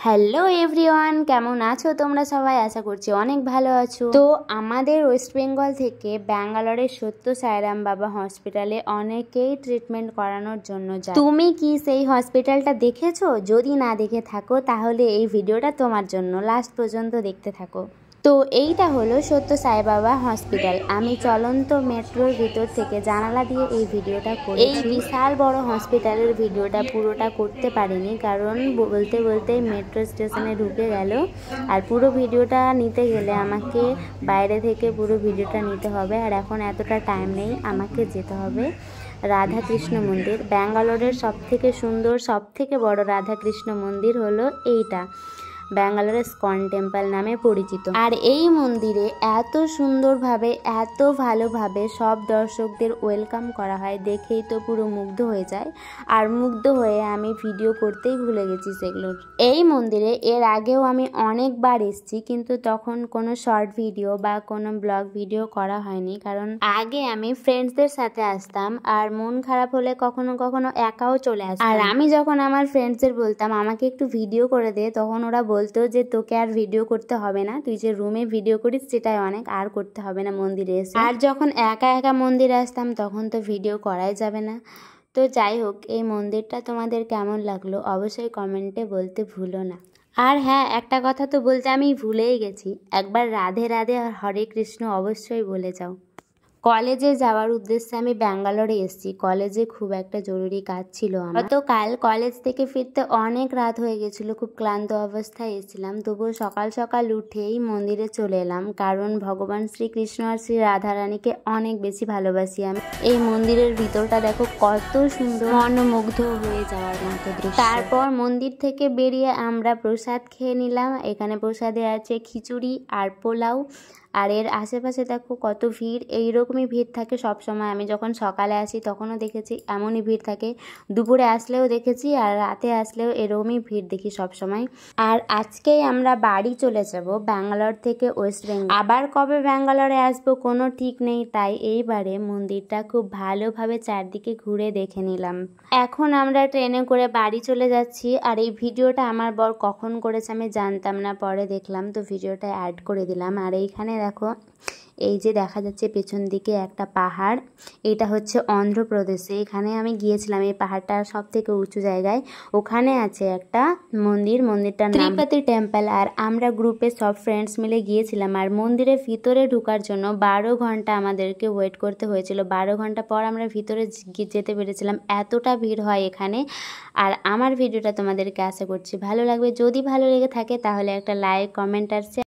Hello everyone, কেমন আছো তোমরা সবাই? আশা করছি অনেক ভালো আছো। তো আমাদের ওয়েস্ট বেঙ্গল থেকে ব্যাঙ্গালোরের সত্য সাইরাম বাবা হসপিটালে অনেকেই ট্রিটমেন্ট করানোর জন্য যায়। তুমি কি সেই হসপিটালটা দেখেছো? যদি না দেখে থাকো তাহলে এই ভিডিওটা তোমার জন্য, লাস্ট পর্যন্ত দেখতে থাকো। তো এইটা হলো সত্য সাই বাবা হসপিটাল। আমি চলন্ত মেট্রোর ভিতর থেকে জানালা দিয়ে এই ভিডিওটা করি। এই বিশাল বড় হসপিটালের ভিডিওটা পুরোটা করতে পারিনি, কারণ বলতে বলতে মেট্রো স্টেশনে ঢুকে গেল। আর পুরো ভিডিওটা নিতে গেলে আমাকে বাইরে থেকে পুরো ভিডিওটা নিতে হবে, আর এখন এতটা টাইম নেই। আমাকে যেতে হবে রাধাকৃষ্ণ মন্দির। ব্যাঙ্গালোরের সবথেকে সুন্দর, সবথেকে বড় রাধাকৃষ্ণ মন্দির হলো এইটা, ব্যাঙ্গালোরের স্কন টেম্পল নামে পরিচিত। আর এই মন্দিরে এত সুন্দরভাবে, এত ভালোভাবে সব দর্শকদের ওয়েলকাম করা হয়, দেখেই তো পুরো মুগ্ধ হয়ে যায়। আর মুগ্ধ হয়ে আমি ভিডিও করতেই ভুলে গেছি সেগুলোর। এই মন্দিরে এর আগেও আমি অনেকবার এসেছি, কিন্তু তখন কোনো শর্ট ভিডিও বা কোনো ব্লগ ভিডিও করা হয়নি, কারণ আগে আমি ফ্রেন্ডসদের সাথে আসতাম, আর মন খারাপ হলে কখনো কখনো একাও চলে আসতাম। আর আমি যখন আমার ফ্রেন্ডসদের বলতাম আমাকে একটু ভিডিও করে দে, তখন ওরা বলতো যে তোকে আর ভিডিও করতে হবে না, তুই যে রুমে ভিডিও করিস সেটাই অনেক, আর করতে হবে না মন্দিরে এসে। আর যখন একা একা মন্দিরে আসতাম তখন তো ভিডিও করাই যাবে না। তো যাই হোক, এই মন্দিরটা তোমাদের কেমন লাগলো অবশ্যই কমেন্টে বলতে ভুলো না। আর হ্যাঁ, একটা কথা তো বলতে আমি ভুলেই গেছি, একবার রাধে রাধে আর হরে কৃষ্ণ অবশ্যই বলে যাও। কলেজে যাওয়ার উদ্দেশ্যে আমি ব্যাঙ্গালোরে এসেছি। কলেজে খুব একটা জরুরি কাজ ছিল আমার। গতকাল কলেজ থেকে ফিরতে অনেক রাত হয়ে গেছিলো, খুব ক্লান্ত অবস্থায় এসেছিলাম। তবুও সকাল সকাল উঠেই মন্দিরে চলে এলাম, কারণ ভগবান শ্রীকৃষ্ণ আর শ্রী রাধারানীকে অনেক বেশি ভালোবাসি আমি। এই মন্দিরের ভিতরটা দেখো কত সুন্দর, মনোমুগ্ধ হয়ে যাওয়ার মতো দৃশ্য। তারপর মন্দির থেকে বেরিয়ে আমরা প্রসাদ খেয়ে নিলাম। এখানে প্রসাদে আছে খিচুড়ি আর পোলাও। আর এর আশেপাশে দেখো কত ভিড়, এইরকমই ভিড় থাকে সব সময়। আমি যখন সকালে আসি তখনও দেখেছি এমনই ভিড় থাকে, দুপুরে আসলেও দেখেছি, আর রাতে আসলেও এরকমই ভিড় দেখি সব সময়। আর আজকেই আমরা বাড়ি চলে যাব ব্যাঙ্গালোর থেকে ওয়েস্ট বেঙ্গল। আবার কবে ব্যাঙ্গালোরে আসবো কোনো ঠিক নেই, তাই এইবারে মন্দিরটা খুব ভালোভাবে চারদিকে ঘুরে দেখে নিলাম। এখন আমরা ট্রেনে করে বাড়ি চলে যাচ্ছি। আর এই ভিডিওটা আমার বর কখন করেছে আমি জানতাম না, পরে দেখলাম, তো ভিডিওটা অ্যাড করে দিলাম। আর এইখানে দেখো, এই যে দেখা যাচ্ছে পেছন দিকে একটা পাহাড়, এটা হচ্ছে অন্ধ্রপ্রদেশে। এখানে আমি গিয়েছিলাম, এই পাহাড়টা সব থেকে উঁচু জায়গায়। ওখানে আছে একটা মন্দির, মন্দিরটার নাম তিরুপতি টেম্পল। আর আমরা গ্রুপে সব ফ্রেন্ডস মিলে গিয়েছিলাম। আর মন্দিরের ভিতরে ঢোকার জন্য 12 ঘন্টা আমাদেরকে ওয়েট করতে হয়েছিল। 12 ঘন্টা পর আমরা ভিতরে যেতে পেরেছিলাম, এতটা ভিড় হয় এখানে। আর আমার ভিডিওটা তোমাদেরকে আশা করছি ভালো লাগবে। যদি ভালো লেগে থাকে তাহলে একটা লাইক, কমেন্ট আর